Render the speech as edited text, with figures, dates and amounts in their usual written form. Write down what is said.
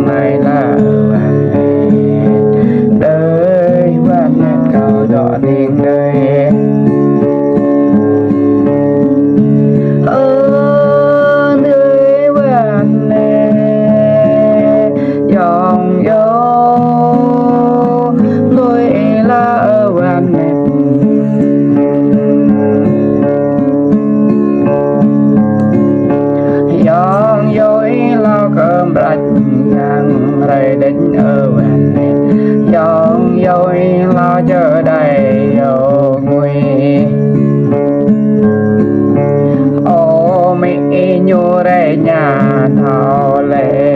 này là vàng đời vàng cao dọ tiếng đời nơi vàng dòng gió đôi là vàng dòng dối lo cơm rạch nhang rầy đến ở vàng dòng dối lo chờ đầy dầu nguy ô mỹ nhu rầy nhà thảo lệ